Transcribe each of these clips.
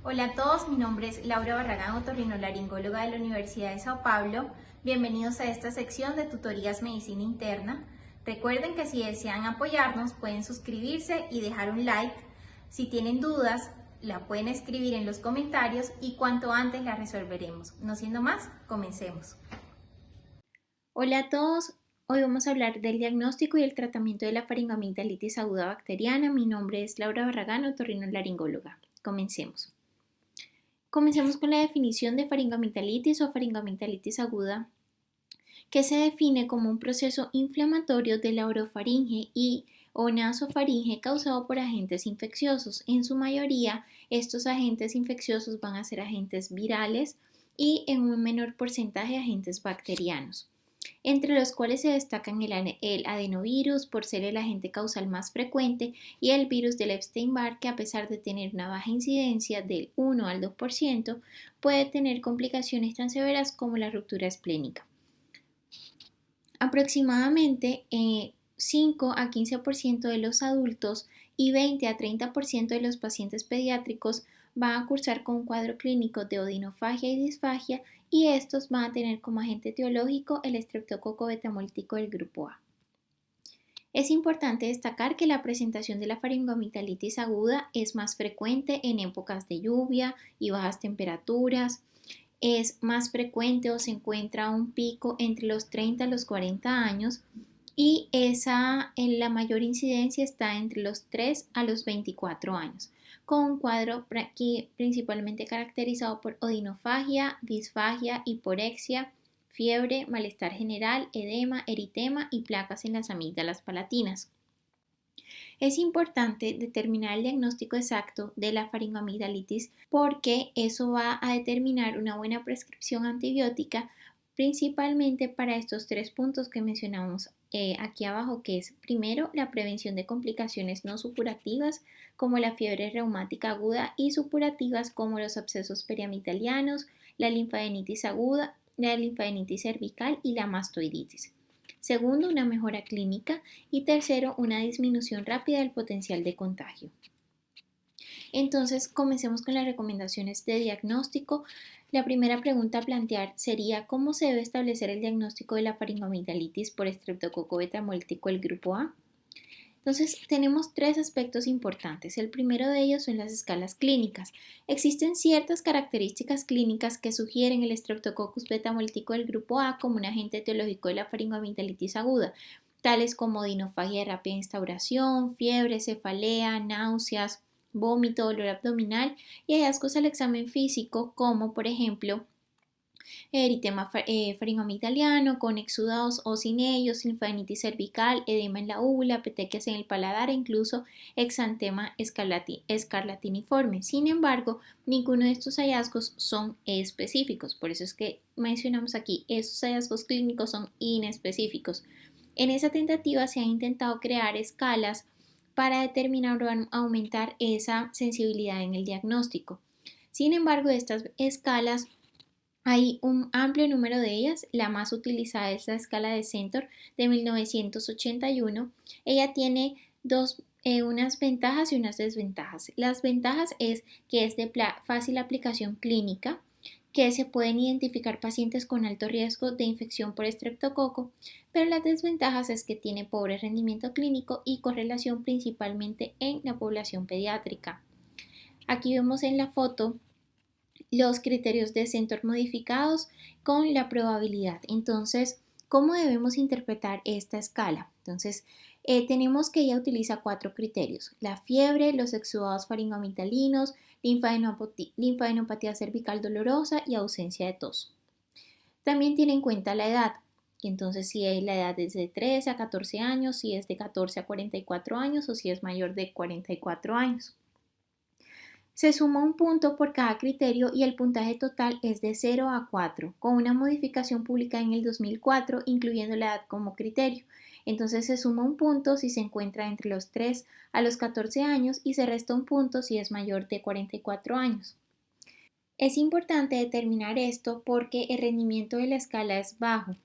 Hola a todos, mi nombre es Laura Barragán, otorrinolaringóloga de la Universidad de Sao Paulo. Bienvenidos a esta sección de tutorías medicina interna. Recuerden que si desean apoyarnos pueden suscribirse y dejar un like. Si tienen dudas, la pueden escribir en los comentarios y cuanto antes la resolveremos. No siendo más, comencemos. Hola a todos, hoy vamos a hablar del diagnóstico y el tratamiento de la faringoamigdalitis aguda bacteriana. Mi nombre es Laura Barragán, otorrinolaringóloga. Comencemos. Comencemos con la definición de faringoamigdalitis o faringoamigdalitis aguda, que se define como un proceso inflamatorio de la orofaringe y o nasofaringe causado por agentes infecciosos. En su mayoría, estos agentes infecciosos van a ser agentes virales y en un menor porcentaje agentes bacterianos, entre los cuales se destacan el adenovirus por ser el agente causal más frecuente y el virus del Epstein-Barr, que a pesar de tener una baja incidencia del 1 al 2%, puede tener complicaciones tan severas como la ruptura esplénica. Aproximadamente 5 a 15% de los adultos y 20 a 30% de los pacientes pediátricos van a cursar con un cuadro clínico de odinofagia y disfagia, y estos van a tener como agente etiológico el estreptococo betamóltico del grupo A. Es importante destacar que la presentación de la faringoamigdalitis aguda es más frecuente en épocas de lluvia y bajas temperaturas. Es más frecuente o se encuentra un pico entre los 30 a los 40 años y la mayor incidencia está entre los 3 a los 24 años, con un cuadro principalmente caracterizado por odinofagia, disfagia, hiporexia, fiebre, malestar general, edema, eritema y placas en las amígdalas palatinas. Es importante determinar el diagnóstico exacto de la faringoamigdalitis porque eso va a determinar una buena prescripción antibiótica, principalmente para estos tres puntos que mencionamos aquí abajo, que es primero la prevención de complicaciones no supurativas como la fiebre reumática aguda y supurativas como los abscesos periamigdalianos, la linfadenitis aguda, la linfadenitis cervical y la mastoiditis. Segundo, una mejora clínica y tercero, una disminución rápida del potencial de contagio. Entonces, comencemos con las recomendaciones de diagnóstico. La primera pregunta a plantear sería ¿cómo se debe establecer el diagnóstico de la faringoamigdalitis por estreptococo betamóltico del grupo A? Entonces, tenemos tres aspectos importantes. El primero de ellos son las escalas clínicas. Existen ciertas características clínicas que sugieren el Streptococcus betamóltico del grupo A como un agente etiológico de la faringoamigdalitis aguda, tales como odinofagia de rápida instauración, fiebre, cefalea, náuseas, vómito, dolor abdominal y hallazgos al examen físico como, por ejemplo, eritema faringoamigdaliano con exudados o sin ellos, linfadenitis cervical, edema en la úvula, petequias en el paladar e incluso exantema escarlatiniforme. Sin embargo, ninguno de estos hallazgos son específicos, por eso es que mencionamos aquí, esos hallazgos clínicos son inespecíficos. En esa tentativa se han intentado crear escalas para determinar o aumentar esa sensibilidad en el diagnóstico. Sin embargo, estas escalas hay un amplio número de ellas. La más utilizada es la escala de Centor de 1981. Ella tiene unas ventajas y unas desventajas. Las ventajas es que es de fácil aplicación clínica, que se pueden identificar pacientes con alto riesgo de infección por estreptococo, pero las desventajas es que tiene pobre rendimiento clínico y correlación principalmente en la población pediátrica. Aquí vemos en la foto los criterios de Centor modificados con la probabilidad. Entonces, ¿cómo debemos interpretar esta escala? Entonces, tenemos que ella utiliza 4 criterios: la fiebre, los exudados faringoamigdalinos, linfadenopatía cervical dolorosa y ausencia de tos. También tiene en cuenta la edad. Entonces, si la edad es de 13 a 14 años, si es de 14 a 44 años o si es mayor de 44 años. Se suma un punto por cada criterio y el puntaje total es de 0 a 4, con una modificación publicada en el 2004, incluyendo la edad como criterio. Entonces se suma un punto si se encuentra entre los 3 a los 14 años y se resta un punto si es mayor de 44 años. Es importante determinar esto porque el rendimiento de la escala es bajo.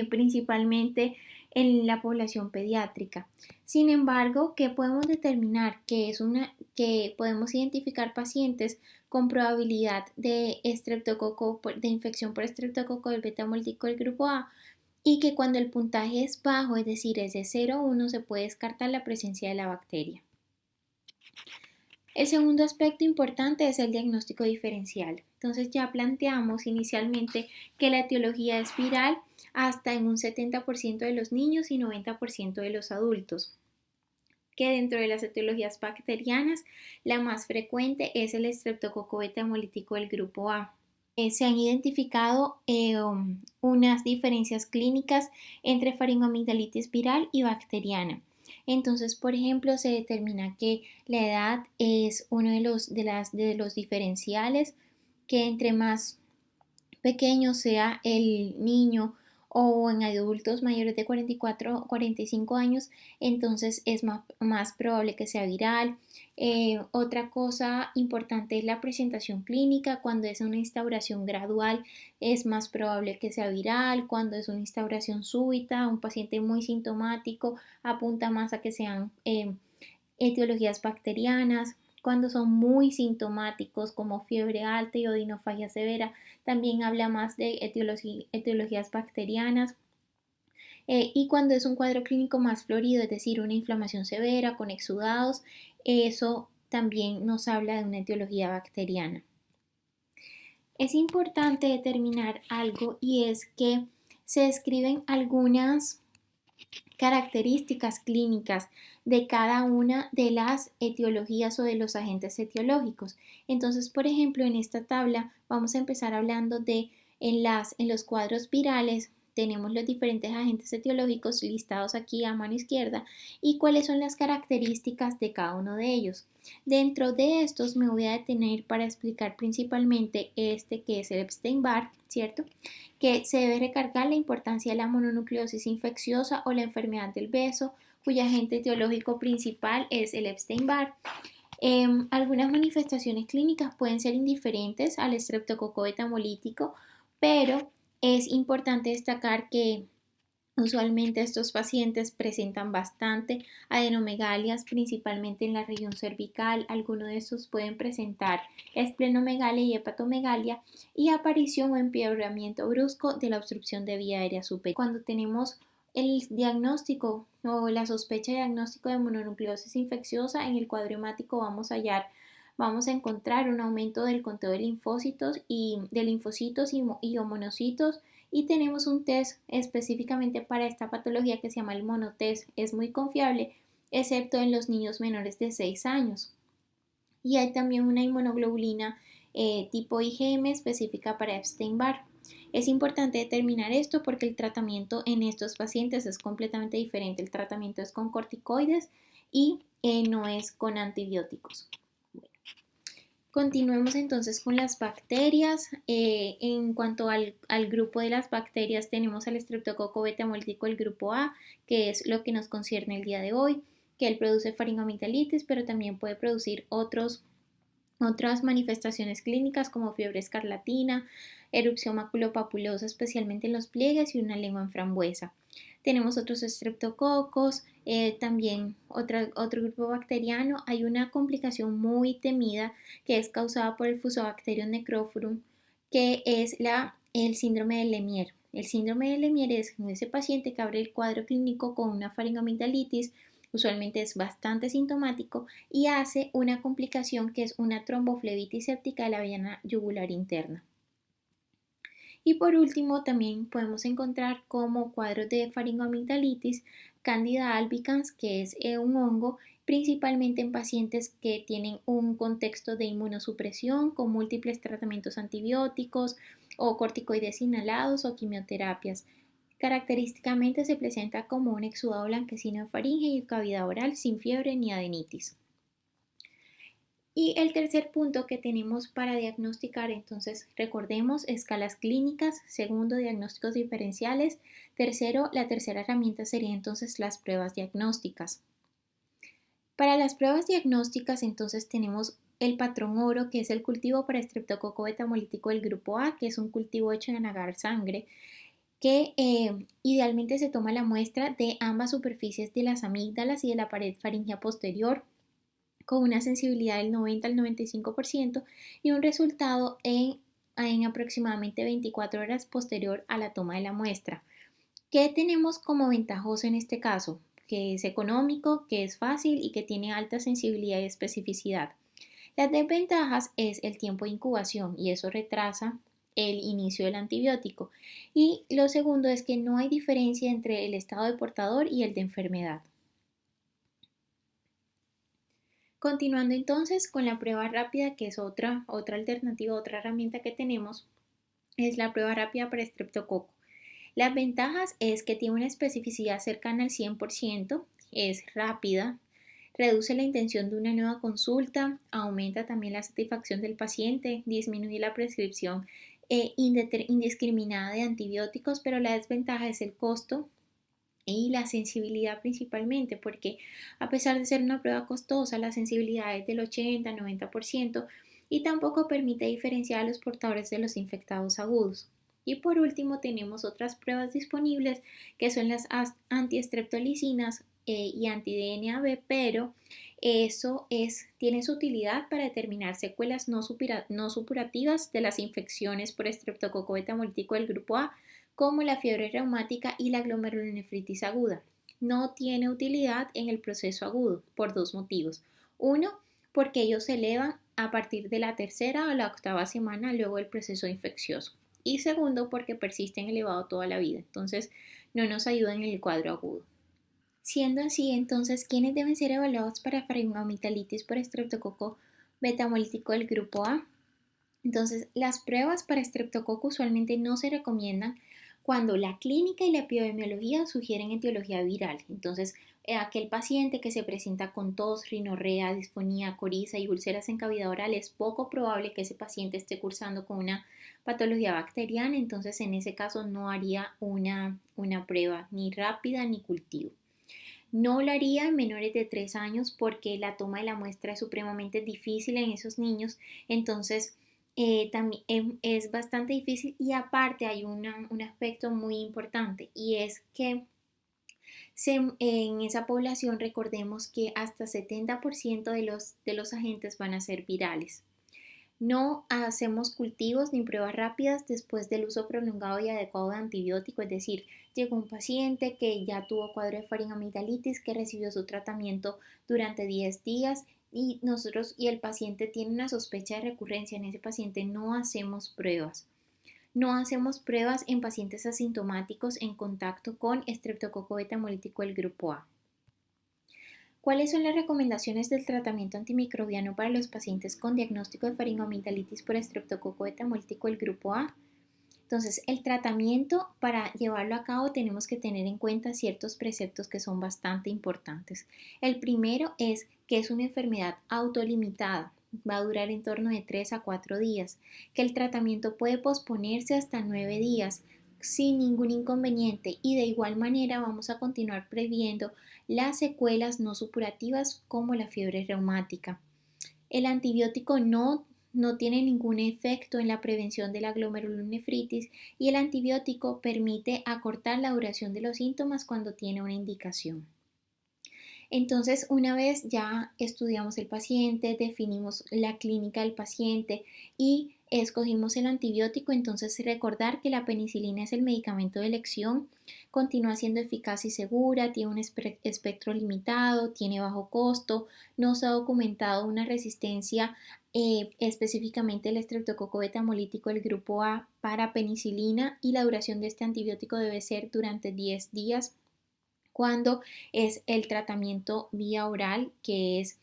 Principalmente en la población pediátrica. Sin embargo, ¿qué podemos determinar? Que podemos identificar pacientes con probabilidad de de infección por estreptococo del beta hemolítico del grupo A y que cuando el puntaje es bajo, es decir, es de 0 a 1, se puede descartar la presencia de la bacteria. El segundo aspecto importante es el diagnóstico diferencial. Entonces ya planteamos inicialmente que la etiología es viral hasta en un 70% de los niños y 90% de los adultos. Que dentro de las etiologías bacterianas, la más frecuente es el estreptococo beta hemolítico del grupo A. Se han identificado unas diferencias clínicas entre faringoamigdalitis viral y bacteriana. Entonces, por ejemplo, se determina que la edad es uno de los diferenciales, que entre más pequeño sea el niño o en adultos mayores de 44 o 45 años, entonces es más probable que sea viral. Otra cosa importante es la presentación clínica. Cuando es una instauración gradual es más probable que sea viral. Cuando es una instauración súbita, un paciente muy sintomático apunta más a que sean etiologías bacterianas. Cuando son muy sintomáticos como fiebre alta y odinofagia severa, también habla más de etiologías bacterianas. Y cuando es un cuadro clínico más florido, es decir, una inflamación severa con exudados, eso también nos habla de una etiología bacteriana. Es importante determinar algo y es que se describen algunas características clínicas de cada una de las etiologías o de los agentes etiológicos. Entonces, por ejemplo, en esta tabla vamos a empezar hablando de en los cuadros virales. Tenemos los diferentes agentes etiológicos listados aquí a mano izquierda y cuáles son las características de cada uno de ellos. Dentro de estos me voy a detener para explicar principalmente este que es el Epstein-Barr, ¿cierto? Que se debe recargar la importancia de la mononucleosis infecciosa o la enfermedad del beso, cuyo agente etiológico principal es el Epstein-Barr. Algunas manifestaciones clínicas pueden ser indiferentes al estreptococo beta hemolítico, pero es importante destacar que usualmente estos pacientes presentan bastante adenomegalias, principalmente en la región cervical. Algunos de estos pueden presentar esplenomegalia y hepatomegalia y aparición o empeoramiento brusco de la obstrucción de vía aérea superior. Cuando tenemos el diagnóstico o la sospecha de diagnóstico de mononucleosis infecciosa, en el cuadro hemático vamos a encontrar un aumento del conteo de linfocitos y o monocitos, y tenemos un test específicamente para esta patología que se llama el monotest. Es muy confiable, excepto en los niños menores de 6 años. Y hay también una inmunoglobulina tipo IgM específica para Epstein-Barr. Es importante determinar esto porque el tratamiento en estos pacientes es completamente diferente. El tratamiento es con corticoides y no es con antibióticos. Continuemos entonces con las bacterias. En cuanto al grupo de las bacterias, tenemos al estreptococo beta hemolítico del grupo A, que es lo que nos concierne el día de hoy, que él produce faringoamigdalitis, pero también puede producir otras manifestaciones clínicas como fiebre escarlatina, erupción maculopapulosa, especialmente en los pliegues, y una lengua en frambuesa. Tenemos otros estreptococos, también otro grupo bacteriano. Hay una complicación muy temida que es causada por el Fusobacterium necrophorum, que es el síndrome de Lemierre. El síndrome de Lemierre es ese paciente que abre el cuadro clínico con una faringoamigdalitis, usualmente es bastante sintomático y hace una complicación que es una tromboflebitis séptica de la vena yugular interna. Y por último, también podemos encontrar como cuadros de faringoamigdalitis Candida albicans, que es un hongo, principalmente en pacientes que tienen un contexto de inmunosupresión con múltiples tratamientos antibióticos o corticoides inhalados o quimioterapias. Característicamente se presenta como un exudado blanquecino en faringe y cavidad oral sin fiebre ni adenitis. Y el tercer punto que tenemos para diagnosticar, entonces recordemos, escalas clínicas. Segundo, diagnósticos diferenciales. Tercero, la tercera herramienta sería entonces las pruebas diagnósticas. Para las pruebas diagnósticas entonces tenemos el patrón oro, que es el cultivo para estreptococo beta hemolítico del grupo A, que es un cultivo hecho en agar sangre, que idealmente se toma la muestra de ambas superficies de las amígdalas y de la pared faríngea posterior con una sensibilidad del 90 al 95% y un resultado en aproximadamente 24 horas posterior a la toma de la muestra. ¿Qué tenemos como ventajoso en este caso? Que es económico, que es fácil y que tiene alta sensibilidad y especificidad. Las desventajas es el tiempo de incubación y eso retrasa el inicio del antibiótico. Y lo segundo es que no hay diferencia entre el estado de portador y el de enfermedad. Continuando entonces con la prueba rápida, que es otra alternativa, otra herramienta que tenemos, es la prueba rápida para estreptococo. Las ventajas es que tiene una especificidad cercana al 100%, es rápida, reduce la intención de una nueva consulta, aumenta también la satisfacción del paciente, disminuye la prescripción indiscriminada de antibióticos, pero la desventaja es el costo y la sensibilidad principalmente, porque a pesar de ser una prueba costosa, la sensibilidad es del 80-90% y tampoco permite diferenciar a los portadores de los infectados agudos. Y por último tenemos otras pruebas disponibles que son las antiestreptolicinas y anti-DNAB, pero tiene su utilidad para determinar secuelas no supurativas de las infecciones por estreptococo betamolítico del grupo A, como la fiebre reumática y la glomerulonefritis aguda. No tiene utilidad en el proceso agudo por dos motivos. Uno, porque ellos se elevan a partir de la tercera o la octava semana luego del proceso infeccioso. Y segundo, porque persisten elevado toda la vida. Entonces, no nos ayudan en el cuadro agudo. Siendo así, entonces, ¿quiénes deben ser evaluados para faringoamigdalitis por estreptococo betamolítico del grupo A? Entonces, las pruebas para estreptococo usualmente no se recomiendan cuando la clínica y la epidemiología sugieren etiología viral. Entonces, aquel paciente que se presenta con tos, rinorrea, disfonía, coriza y úlceras en cavidad oral, es poco probable que ese paciente esté cursando con una patología bacteriana. Entonces, en ese caso no haría una prueba ni rápida ni cultivo. No lo haría en menores de 3 años porque la toma de la muestra es supremamente difícil en esos niños. Entonces, también es bastante difícil y aparte hay un aspecto muy importante y es que en esa población recordemos que hasta 70% de los agentes van a ser virales. No hacemos cultivos ni pruebas rápidas después del uso prolongado y adecuado de antibiótico, es decir, llegó un paciente que ya tuvo cuadro de faringoamigdalitis, que recibió su tratamiento durante 10 días y el paciente tiene una sospecha de recurrencia. En ese paciente no hacemos pruebas. No hacemos pruebas en pacientes asintomáticos en contacto con estreptococo betamolítico del grupo A. ¿Cuáles son las recomendaciones del tratamiento antimicrobiano para los pacientes con diagnóstico de faringoamigdalitis por estreptococo betamolítico del grupo A? Entonces, el tratamiento, para llevarlo a cabo, tenemos que tener en cuenta ciertos preceptos que son bastante importantes. El primero es que es una enfermedad autolimitada, va a durar en torno de 3 a 4 días, que el tratamiento puede posponerse hasta 9 días sin ningún inconveniente y de igual manera vamos a continuar previendo las secuelas no supurativas como la fiebre reumática. El antibiótico no tiene ningún efecto en la prevención de la glomerulonefritis y el antibiótico permite acortar la duración de los síntomas cuando tiene una indicación. Entonces, una vez ya estudiamos el paciente, definimos la clínica del paciente y escogimos el antibiótico, entonces recordar que la penicilina es el medicamento de elección, continúa siendo eficaz y segura, tiene un espectro limitado, tiene bajo costo, no se ha documentado una resistencia específicamente el estreptococo betamolítico del grupo A para penicilina y la duración de este antibiótico debe ser durante 10 días cuando es el tratamiento vía oral, que es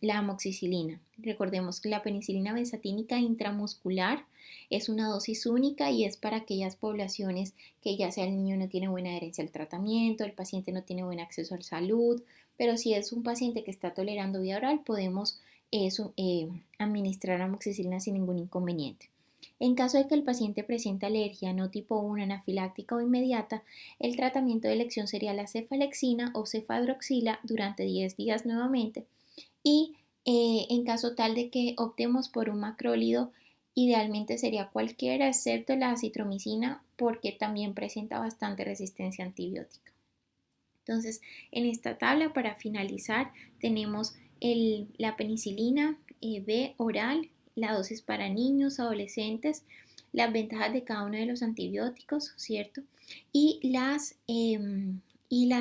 la amoxicilina. Recordemos que la penicilina benzatínica intramuscular es una dosis única y es para aquellas poblaciones que ya sea el niño no tiene buena adherencia al tratamiento, el paciente no tiene buen acceso a la salud, pero si es un paciente que está tolerando vía oral, podemos administrar amoxicilina sin ningún inconveniente. En caso de que el paciente presente alergia no tipo 1, anafiláctica o inmediata, el tratamiento de elección sería la cefalexina o cefadroxila durante 10 días nuevamente y en caso tal de que optemos por un macrólido, idealmente sería cualquiera excepto la acitromicina porque también presenta bastante resistencia antibiótica. Entonces, en esta tabla, para finalizar, tenemos la penicilina B oral, la dosis para niños, adolescentes, las ventajas de cada uno de los antibióticos, ¿cierto? Y las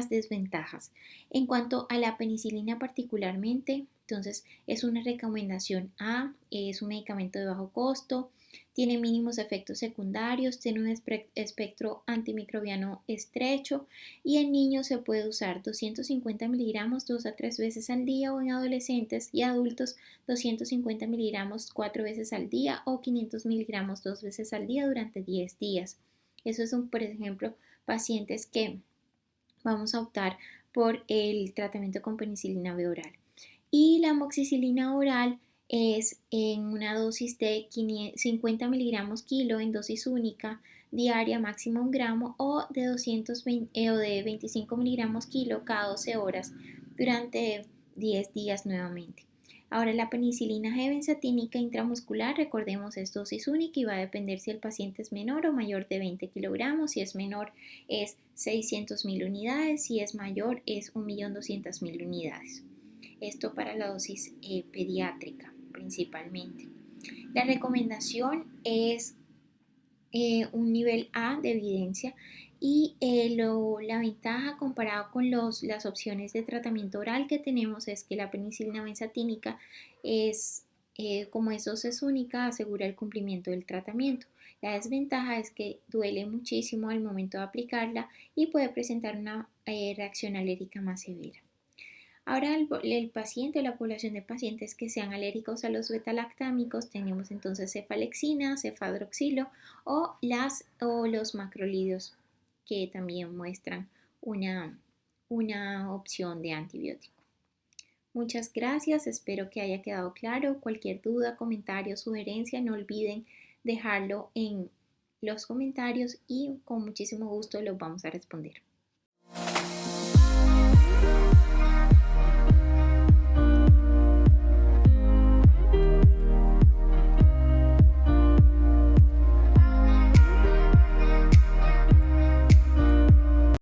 desventajas. En cuanto a la penicilina particularmente, entonces es una recomendación A, es un medicamento de bajo costo, tiene mínimos efectos secundarios, tiene un espectro antimicrobiano estrecho y en niños se puede usar 250 miligramos 2 a 3 veces al día o en adolescentes y adultos 250 miligramos 4 veces al día o 500 miligramos 2 veces al día durante 10 días. Eso son, por ejemplo, pacientes que vamos a optar por el tratamiento con penicilina B oral. Y la amoxicilina oral es en una dosis de 50 miligramos kilo en dosis única diaria, máximo 1 gramo, o de 220 o de 25 miligramos kilo cada 12 horas durante 10 días nuevamente. Ahora, la penicilina G benzatínica intramuscular, recordemos, es dosis única y va a depender si el paciente es menor o mayor de 20 kilogramos. Si es menor es 600.000 unidades, si es mayor es 1.200.000 unidades. Esto para la dosis pediátrica principalmente. La recomendación es un nivel A de evidencia y la ventaja comparado con las opciones de tratamiento oral que tenemos es que la penicilina benzatínica es, como es dosis única, asegura el cumplimiento del tratamiento. La desventaja es que duele muchísimo al momento de aplicarla y puede presentar una reacción alérgica más severa. Ahora el paciente o la población de pacientes que sean alérgicos a los betalactámicos tenemos entonces cefalexina, cefadroxilo o los macrolidios que también muestran una opción de antibiótico. Muchas gracias, espero que haya quedado claro. Cualquier duda, comentario, sugerencia, no olviden dejarlo en los comentarios y con muchísimo gusto los vamos a responder.